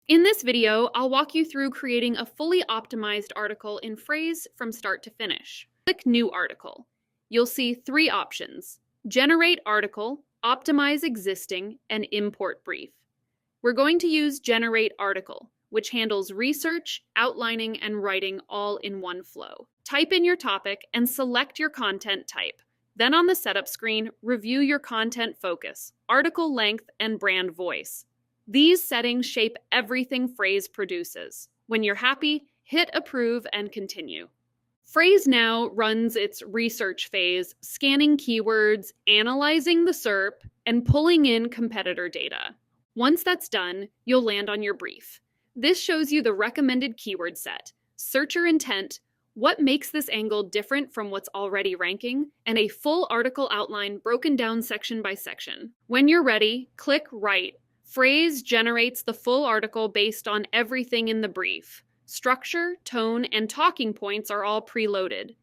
In this video, I'll walk you through creating a fully optimized article in Frase from start to finish. Click New Article. You'll see three options: Generate Article, Optimize Existing, and Import Brief. We're going to use Generate Article, which handles research, outlining, and writing all in one flow. Type in your topic and select your content type. Then on the setup screen, review your content focus, article length, and brand voice. These settings shape everything Frase produces. When you're happy, hit approve and continue. Frase now runs its research phase, scanning keywords, analyzing the SERP, and pulling in competitor data. Once that's done, you'll land on your brief. This shows you the recommended keyword set, searcher intent, what makes this angle different from what's already ranking, and a full article outline broken down section by section. When you're ready, click Write. Frase generates the full article based on everything in the brief. Structure, tone, and talking points are all preloaded.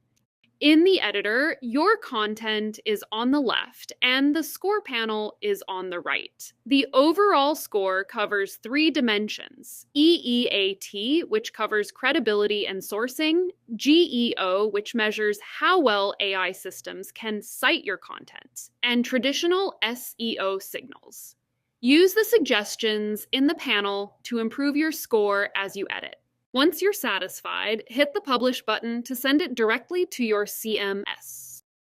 In the editor, your content is on the left and the score panel is on the right. The overall score covers three dimensions: EEAT, which covers credibility and sourcing; GEO, which measures how well AI systems can cite your content; and traditional SEO signals. Use the suggestions in the panel to improve your score as you edit. Once you're satisfied, hit the Publish button to send it directly to your CMS.